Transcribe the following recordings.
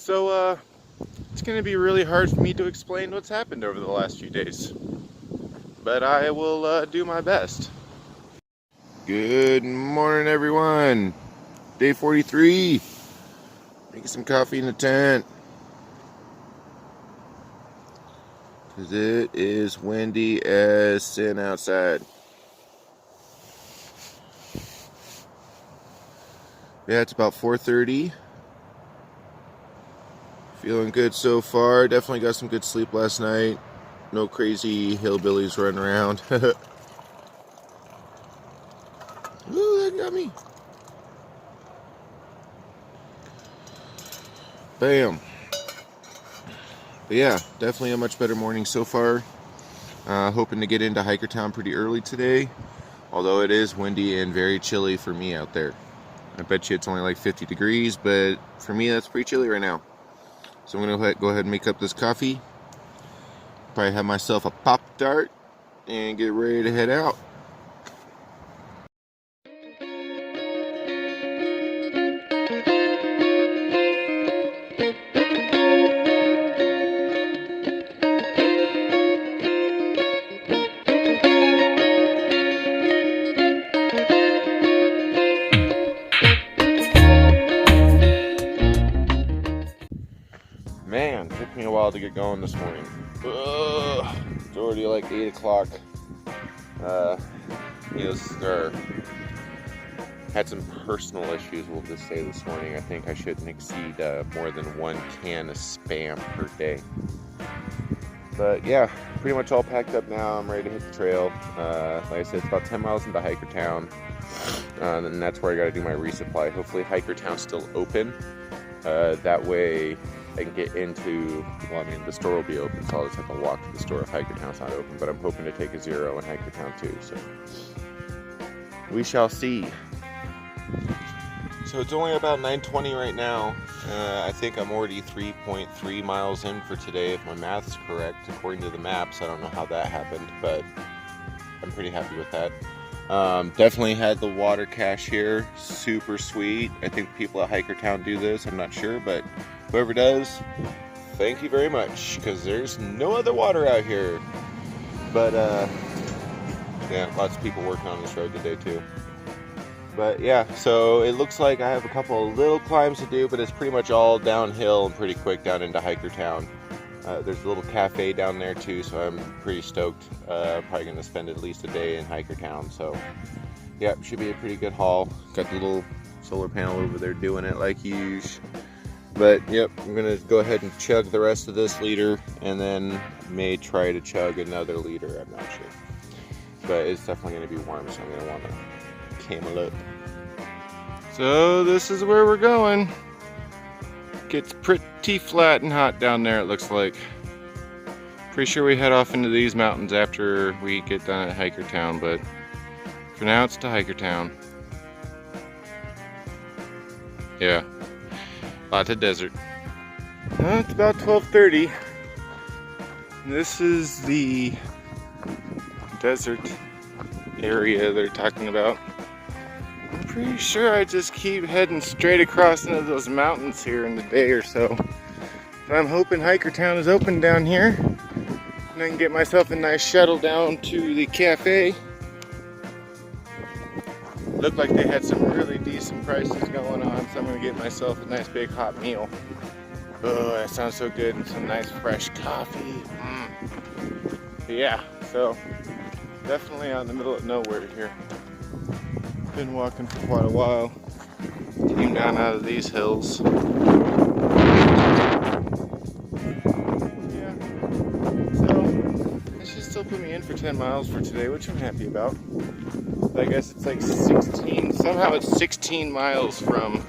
So it's going to be really hard for me to explain what's happened over the last few days, but I will do my best. Good morning, everyone. Day 43. Making some coffee in the tent, because it is windy as sin outside. Yeah, it's about 4:30. Feeling good so far. Definitely got some good sleep last night. No crazy hillbillies running around. Ooh, that got me. Bam. But yeah, definitely a much better morning so far. Hoping to get into Hiker Town pretty early today, although it is windy and very chilly for me out there. I bet you it's only like 50 degrees, but for me that's pretty chilly right now. So I'm going to go ahead and make up this coffee. Probably have myself a Pop-Tart and get ready to head out. Man, it took me a while to get going this morning. It's already like 8 o'clock. Had some personal issues, we'll just say, this morning. I think I shouldn't exceed more than 1 can of Spam per day. But yeah, pretty much all packed up now. I'm ready to hit the trail. Like I said, it's about 10 miles into Hiker Town. And that's where I got to do my resupply. Hopefully Hiker Town's still open. That way I can get into, well, I mean, the store will be open, so I'll just have to walk to the store if Hiker Town's not open, but I'm hoping to take a zero in Hiker Town too, so we shall see. So it's only about 9:20 right now. I think I'm already 3.3 miles in for today, if my math's correct, according to the maps. I don't know how that happened, but I'm pretty happy with that. Definitely had the water cache here, super sweet. I think people at Hiker Town do this, I'm not sure, but whoever does, thank you very much, because there's no other water out here. But yeah, lots of people working on this road today too. But yeah, so it looks like I have a couple of little climbs to do, but it's pretty much all downhill and pretty quick down into Hiker Town. There's a little cafe down there too, so I'm pretty stoked. Probably going to spend at least a day in Hiker Town, so yeah, should be a pretty good haul. Got the little solar panel over there doing it like huge. But yep, I'm going to go ahead and chug the rest of this liter, and then may try to chug another liter, I'm not sure. But it's definitely going to be warm, so I'm going to want to camel up. So this is where we're going. Gets pretty flat and hot down there, it looks like. Pretty sure we head off into these mountains after we get done at Hiker Town, but for now it's to Hiker Town. Yeah, lots of desert. It's about 12:30. This is the desert area they're talking about. I'm pretty sure I just keep heading straight across into those mountains here in a day or so. So I'm hoping Hiker Town is open down here, and I can get myself a nice shuttle down to the cafe. Looked like they had some really decent prices going on, so I'm gonna get myself a nice big hot meal. Oh, that sounds so good, and some nice fresh coffee. But yeah, so definitely out in the middle of nowhere here. Been walking for quite a while. Came down out of these hills. Yeah. So that should still put me in for 10 miles for today, which I'm happy about. I guess it's like 16. Somehow it's 16 miles from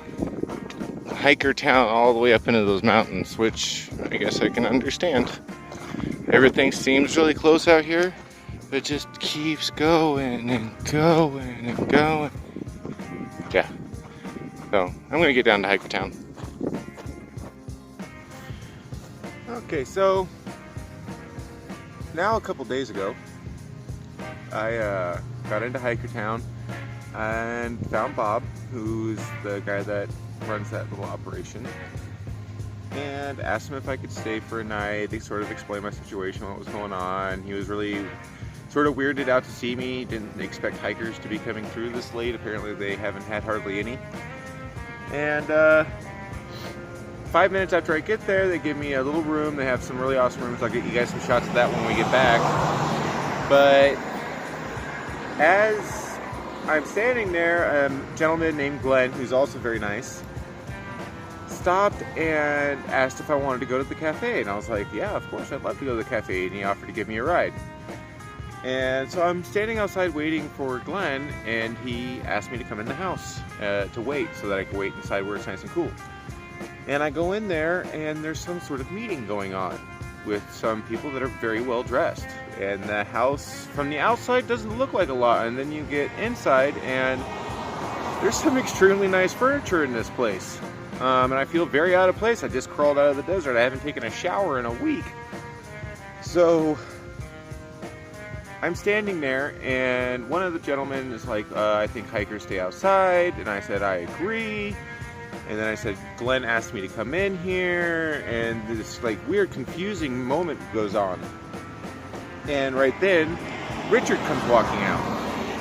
Hiker Town all the way up into those mountains, which I guess I can understand. Everything seems really close out here. It just keeps going and going and going. Yeah. So I'm gonna get down to Hiker Town. Okay, so now a couple days ago, I got into Hiker Town and found Bob, who's the guy that runs that little operation. and asked him if I could stay for a night. They sort of explained my situation, what was going on. He was really sort of weirded out to see me. Didn't expect hikers to be coming through this late. Apparently they haven't had hardly any. And 5 minutes after I get there, they give me a little room. They have some really awesome rooms. I'll get you guys some shots of that when we get back. But as I'm standing there, a gentleman named Glenn, who's also very nice, stopped and asked if I wanted to go to the cafe. And I was like, yeah, of course, I'd love to go to the cafe. And he offered to give me a ride. And so I'm standing outside waiting for Glenn, and he asked me to come in the house to wait so that I could wait inside where it's nice and cool. And I go in there, and there's some sort of meeting going on with some people that are very well dressed. And the house from the outside doesn't look like a lot, and then you get inside, and there's some extremely nice furniture in this place. And I feel very out of place. I just crawled out of the desert. I haven't taken a shower in a week. So I'm standing there, and one of the gentlemen is like, I think hikers stay outside. And I said, I agree. And then I said, Glenn asked me to come in here, and this like weird confusing moment goes on. And right then, Richard comes walking out,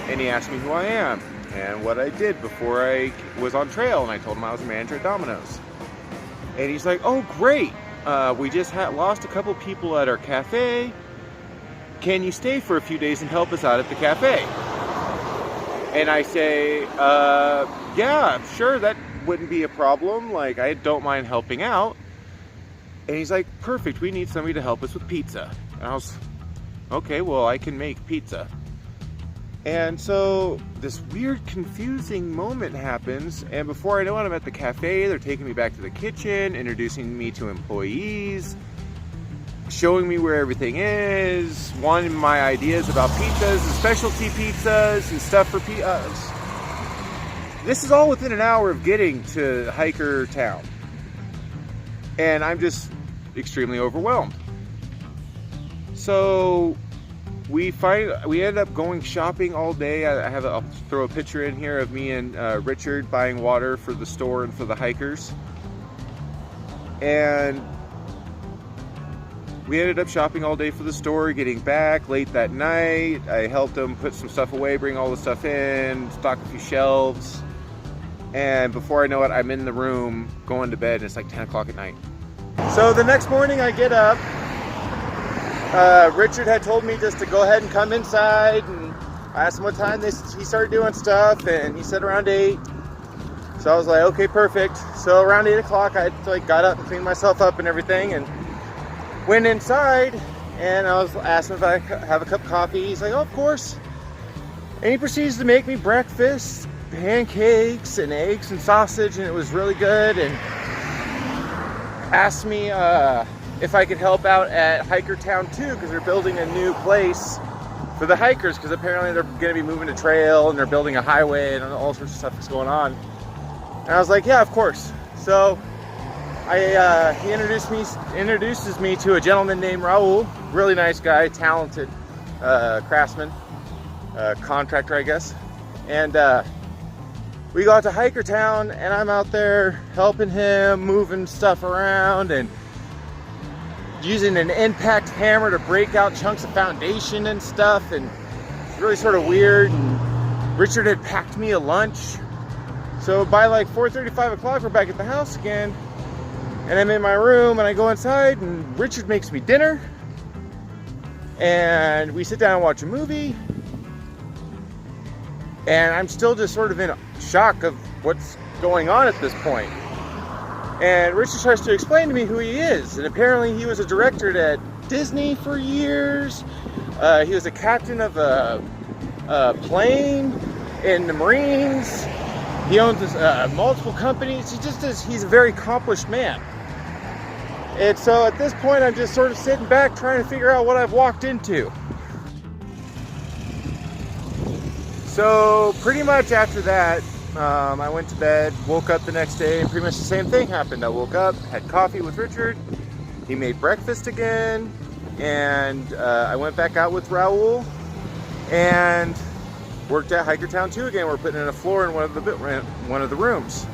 and he asked me who I am and what I did before I was on trail, and I told him I was a manager at Domino's. And he's like, oh great, we just lost a couple people at our cafe. Can you stay for a few days and help us out at the cafe? And I say, yeah, sure, that wouldn't be a problem. Like, I don't mind helping out. And he's like, perfect, we need somebody to help us with pizza. And I was, okay, well, I can make pizza. And so this weird, confusing moment happens, and before I know it, I'm at the cafe. They're taking me back to the kitchen, introducing me to employees, showing me where everything is, wanting my ideas about pizzas and specialty pizzas and stuff for pizzas. This is all within an hour of getting to Hiker Town. And I'm just extremely overwhelmed. So we ended up going shopping all day. I'll throw a picture in here of me and Richard buying water for the store and for the hikers. And we ended up shopping all day for the store, getting back late that night. I helped them put some stuff away, bring all the stuff in, stock a few shelves. And before I know it, I'm in the room going to bed, and it's like 10 o'clock at night. So the next morning I get up. Richard had told me just to go ahead and come inside, and I asked him what time he started doing stuff, and he said around 8. So I was like, okay, perfect. So around 8 o'clock, I got up and cleaned myself up and everything, and went inside, and I was asked him if I could have a cup of coffee. He's like, oh, of course. And he proceeds to make me breakfast, pancakes and eggs and sausage, and it was really good, and asked me if I could help out at Hiker Town 2, because they're building a new place for the hikers, because apparently they're going to be moving to trail, and they're building a highway, and all sorts of stuff is going on. And I was like, yeah, of course. So he introduces me to a gentleman named Raul, really nice guy, talented craftsman, contractor, I guess. And we got to Hiker Town, and I'm out there helping him, moving stuff around, and using an impact hammer to break out chunks of foundation and stuff, and it's really sort of weird. And Richard had packed me a lunch. So by like 4:30, 5 o'clock, we're back at the house again. And I'm in my room, and I go inside, and Richard makes me dinner. And we sit down and watch a movie. And I'm still just sort of in shock of what's going on at this point. And Richard starts to explain to me who he is. And apparently he was a director at Disney for years. He was a captain of a plane in the Marines. He owns multiple companies. He's a very accomplished man. And so at this point, I'm just sort of sitting back trying to figure out what I've walked into. So pretty much after that, I went to bed, woke up the next day, and pretty much the same thing happened. I woke up, had coffee with Richard. He made breakfast again, and I went back out with Raul and worked at Hiker Town 2 again. We're putting in a floor in one of the rooms.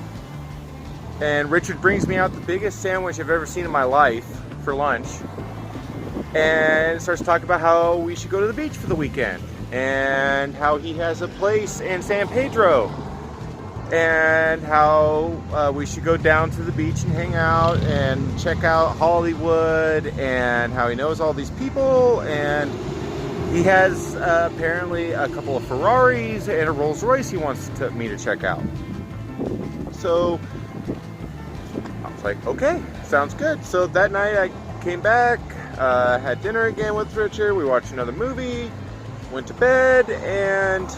and Richard brings me out the biggest sandwich I've ever seen in my life for lunch, and starts talking about how we should go to the beach for the weekend, and how he has a place in San Pedro, and how we should go down to the beach and hang out and check out Hollywood, and how he knows all these people, and he has apparently a couple of Ferraris and a Rolls Royce he wants me to check out. So I was like, okay, sounds good. So that night I came back, had dinner again with Richard, we watched another movie, went to bed, and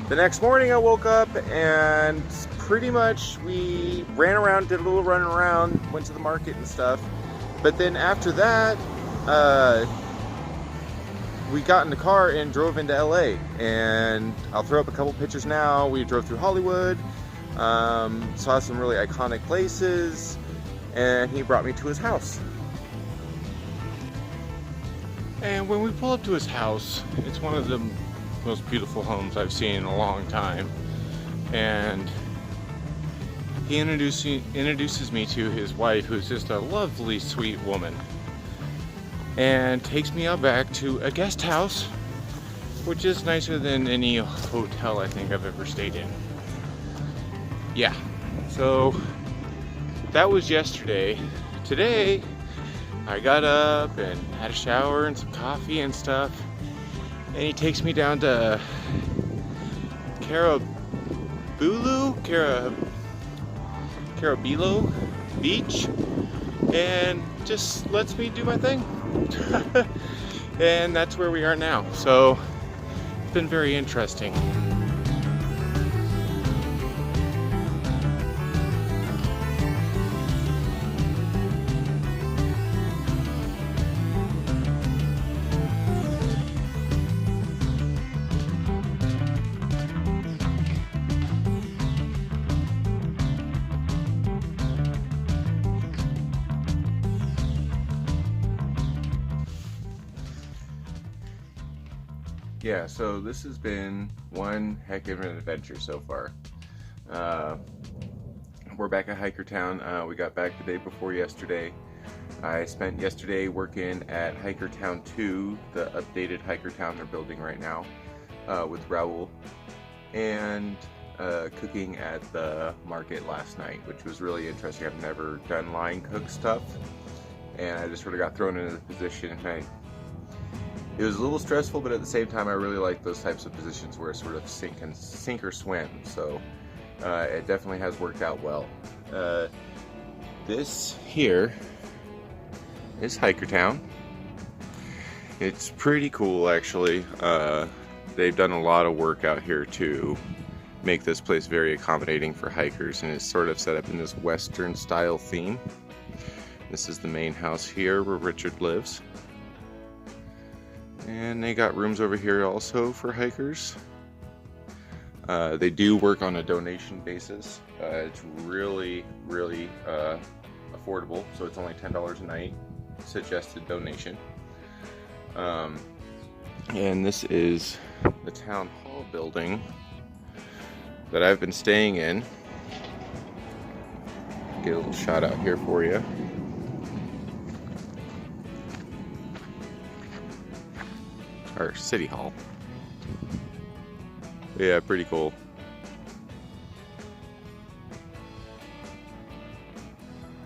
the next morning I woke up and pretty much we ran around, did a little run around, went to the market and stuff. But then after that, we got in the car and drove into LA, and I'll throw up a couple pictures now. We drove through Hollywood, saw some really iconic places, and he brought me to his house. And when we pull up to his house, it's one of the most beautiful homes I've seen in a long time. And he introduces me to his wife, who's just a lovely, sweet woman, and takes me out back to a guest house, which is nicer than any hotel I think I've ever stayed in. Yeah, so that was yesterday. Today, I got up and had a shower and some coffee and stuff, and he takes me down to Carabilo Beach and just lets me do my thing. And that's where we are now. So it's been very interesting. Yeah, so this has been one heck of an adventure so far. We're back at Hikertown. We got back the day before yesterday. I spent yesterday working at Hikertown 2, the updated Hikertown they're building right now, with Raul, and cooking at the market last night, which was really interesting. I've never done line cook stuff, and I just sort of got thrown into the position, and it was a little stressful, but at the same time I really like those types of positions where it's sort of sink or swim, so it definitely has worked out well. This here is Hikertown. It's pretty cool, actually. They've done a lot of work out here to make this place very accommodating for hikers, and it's sort of set up in this Western style theme. This is the main house here where Richard lives. And they got rooms over here also for hikers. They do work on a donation basis. It's really, really affordable, so it's only $10 a night, suggested donation. And this is the town hall building that I've been staying in. Get a little shot out here for you. Or City Hall. Yeah, pretty cool.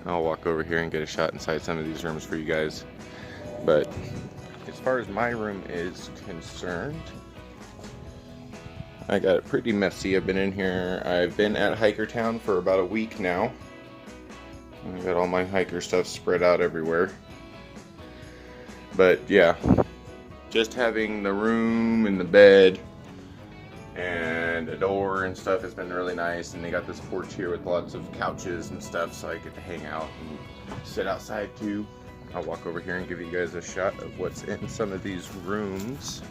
I'll walk over here and get a shot inside some of these rooms for you guys. But as far as my room is concerned, I got it pretty messy. I've been in here. I've been at Hikertown for about a week now. I got all my hiker stuff spread out everywhere. But yeah, just having the room and the bed and a door and stuff has been really nice. And they got this porch here with lots of couches and stuff, so I get to hang out and sit outside too. I'll walk over here and give you guys a shot of what's in some of these rooms.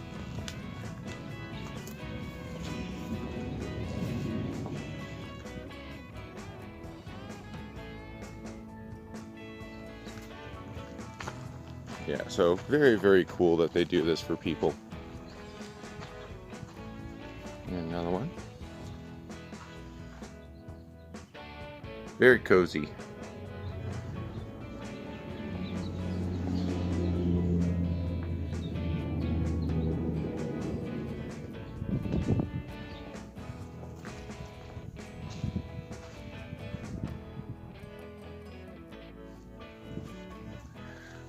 Yeah, so very, very cool that they do this for people. And another one. Very cozy.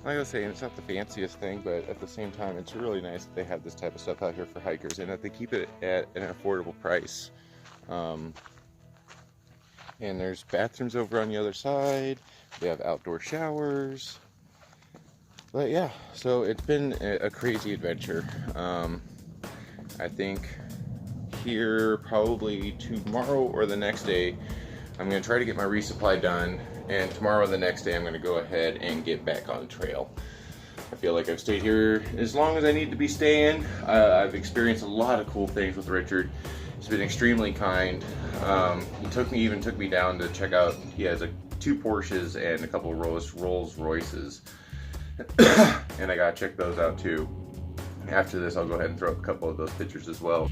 Like I was saying, it's not the fanciest thing, but at the same time, it's really nice that they have this type of stuff out here for hikers, and that they keep it at an affordable price. And there's bathrooms over on the other side. They have outdoor showers. But yeah, so it's been a crazy adventure. I think here probably tomorrow or the next day, I'm going to try to get my resupply done, and tomorrow or the next day I'm going to go ahead and get back on trail. I feel like I've stayed here as long as I need to be staying. I've experienced a lot of cool things with Richard. He's been extremely kind. He even took me down to check out, he has 2 Porsches and a couple of Rolls Royces. And I gotta check those out too. After this, I'll go ahead and throw up a couple of those pictures as well.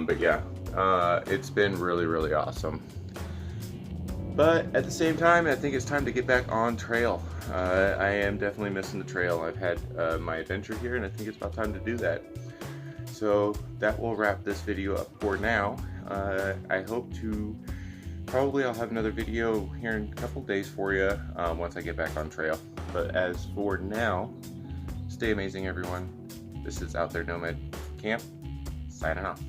But yeah, it's been really, really awesome. But at the same time, I think it's time to get back on trail. I am definitely missing the trail. I've had my adventure here, and I think it's about time to do that. So that will wrap this video up for now. I hope to, probably I'll have another video here in a couple days for you once I get back on trail. But as for now, stay amazing everyone. This is Out There Nomad Camp, signing off.